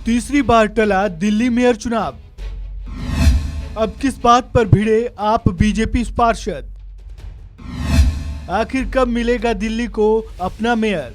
तीसरी बार टला दिल्ली मेयर चुनाव। अब किस बात पर भिड़े आप बीजेपी पार्षद? आखिर कब मिलेगा दिल्ली को अपना मेयर?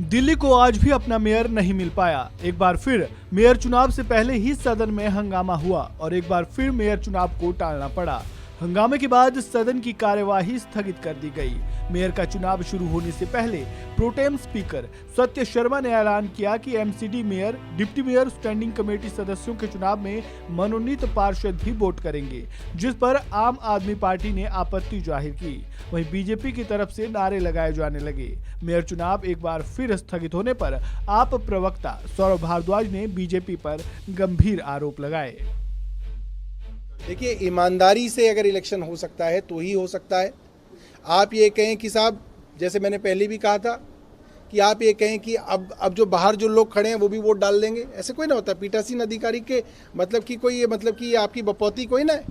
दिल्ली को आज भी अपना मेयर नहीं मिल पाया। एक बार फिर मेयर चुनाव से पहले ही सदन में हंगामा हुआ और एक बार फिर मेयर चुनाव को टालना पड़ा। हंगामे के बाद सदन की कार्यवाही स्थगित कर दी गई। मेयर का चुनाव शुरू होने से पहले प्रोटेम स्पीकर सत्य शर्मा ने ऐलान किया कि MCD mayor, deputy mayor, standing committee सदस्यों के चुनाव में मनोनीत पार्षद भी वोट करेंगे, जिस पर आम आदमी पार्टी ने आपत्ति जाहिर की। वहीं बीजेपी की तरफ से नारे लगाए जाने लगे। मेयर चुनाव एक बार फिर स्थगित होने पर आप प्रवक्ता सौरभ भारद्वाज ने बीजेपी पर गंभीर आरोप लगाए। देखिए, ईमानदारी से अगर इलेक्शन हो सकता है तो ही हो सकता है। आप ये कहें कि साहब, जैसे मैंने पहले भी कहा था कि आप ये कहें कि अब जो बाहर जो लोग खड़े हैं वो भी वोट डाल देंगे, ऐसे कोई ना होता। पीठासीन अधिकारी के मतलब कि कोई ये मतलब कि आपकी बपौती कोई ना है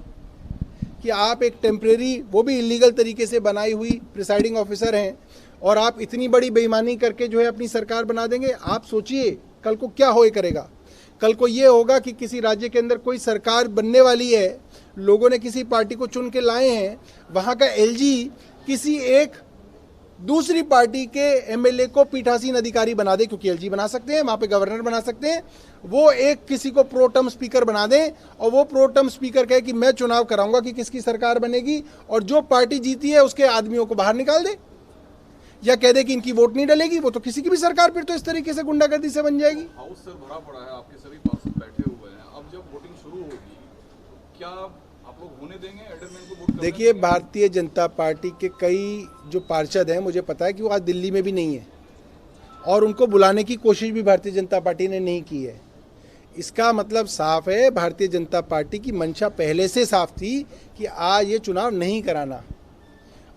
कि आप एक टेम्परेरी, वो भी इलीगल तरीके से बनाई हुई प्रिसाइडिंग ऑफिसर हैं और आप इतनी बड़ी बेईमानी करके जो है अपनी सरकार बना देंगे। आप सोचिए कल को क्या होए करेगा। कल को ये होगा कि किसी राज्य के अंदर कोई सरकार बनने वाली है, लोगों ने किसी पार्टी को चुन के लाए हैं, वहाँ का एलजी किसी एक दूसरी पार्टी के एमएलए को पीठासीन अधिकारी बना दे, क्योंकि एलजी बना सकते हैं, वहाँ पे गवर्नर बना सकते हैं। वो एक किसी को प्रोटर्म स्पीकर बना दें और वो प्रोटर्म स्पीकर कहे कि मैं चुनाव कराऊंगा कि किसकी सरकार बनेगी, और जो पार्टी जीती है उसके आदमियों को बाहर निकाल दे या कह दे कि इनकी वोट नहीं डलेगी। वो तो किसी की भी सरकार फिर तो इस तरीके से गुंडागर्दी से बन जाएगी। हाउस सर भरा पड़ा है, आपके सभी पार्षद बैठे हुए हैं। अब जब वोटिंग शुरू होगी, क्या आप लोग होने देंगे एडरमैन को वोट? देखिए, भारतीय जनता पार्टी के कई जो पार्षद हैं, मुझे पता है कि वो आज दिल्ली में भी नहीं है और उनको बुलाने की कोशिश भी भारतीय जनता पार्टी ने नहीं की है। इसका मतलब साफ है, भारतीय जनता पार्टी की मंशा पहले से साफ थी कि आज ये चुनाव नहीं कराना,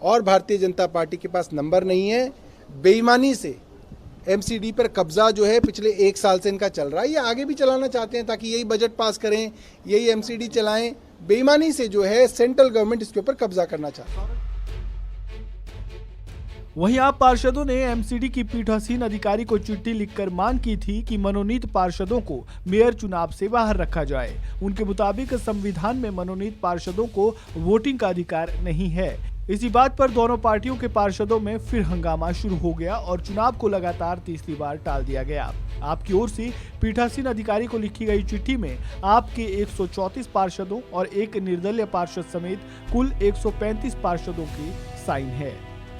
और भारतीय जनता पार्टी के पास नंबर नहीं है। बेईमानी से एमसीडी पर कब्जा जो है पिछले 1 साल से इनका चल रहा है, ये आगे भी चलाना चाहते हैं ताकि यही बजट पास करें, यही एमसीडी चलाएं। बेईमानी से जो है सेंट्रल गवर्नमेंट इसके ऊपर कब्जा करना चाहता है। वहीं आप पार्षदों ने एमसीडी की पीठासीन अधिकारी को चिट्ठी लिखकर मांग की थी कि मनोनीत पार्षदों को मेयर चुनाव से बाहर रखा जाए। उनके मुताबिक संविधान में मनोनीत पार्षदों को वोटिंग का अधिकार नहीं है। इसी बात पर दोनों पार्टियों के पार्षदों में फिर हंगामा शुरू हो गया और चुनाव को लगातार तीसरी बार टाल दिया गया। आपकी ओर से पीठासीन अधिकारी को लिखी गई चिट्ठी में आपके 134 पार्षदों और एक निर्दलीय पार्षद समेत कुल 135 पार्षदों की साइन है।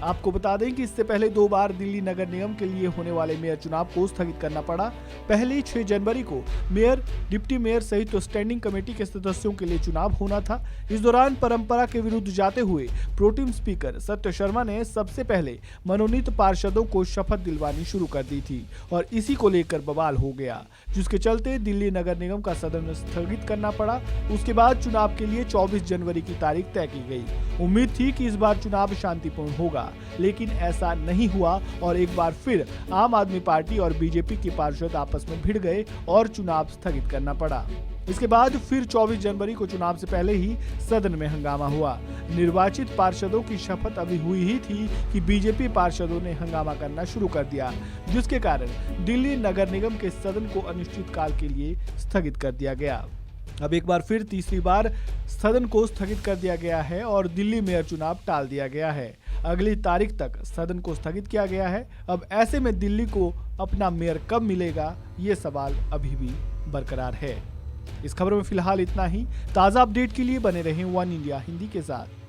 आपको बता दें कि इससे पहले 2 बार दिल्ली नगर निगम के लिए होने वाले मेयर चुनाव को स्थगित करना पड़ा। पहले 6 जनवरी को मेयर, डिप्टी मेयर सहित तो स्टैंडिंग कमेटी के सदस्यों के लिए चुनाव होना था। इस दौरान परंपरा के विरुद्ध जाते हुए प्रोटेम स्पीकर सत्य शर्मा ने सबसे पहले मनोनीत पार्षदों को शपथ दिलवानी शुरू कर दी थी और इसी को लेकर बवाल हो गया, जिसके चलते दिल्ली नगर निगम का सदन स्थगित करना पड़ा। उसके बाद चुनाव के लिए 24 जनवरी की तारीख तय की गई। उम्मीद थी कि इस बार चुनाव शांतिपूर्ण होगा, लेकिन ऐसा नहीं हुआ और एक बार फिर आम आदमी पार्टी और बीजेपी के पार्षद आपस में भिड़ गए और चुनाव स्थगित करना पड़ा। इसके बाद फिर 24 जनवरी को चुनाव से पहले ही सदन में हंगामा हुआ। निर्वाचित पार्षदों की शपथ अभी हुई ही थी कि बीजेपी पार्षदों ने हंगामा करना शुरू कर दिया, जिसके कारण दिल्ली नगर निगम के सदन को अनिश्चितकाल के लिए स्थगित कर दिया गया। अब एक बार फिर तीसरी बार सदन को स्थगित कर दिया गया है और दिल्ली मेयर चुनाव टाल दिया गया है। अगली तारीख तक सदन को स्थगित किया गया है। अब ऐसे में दिल्ली को अपना मेयर कब मिलेगा, ये सवाल अभी भी बरकरार है। इस खबर में फिलहाल इतना ही। ताज़ा अपडेट के लिए बने रहें वन इंडिया हिंदी के साथ।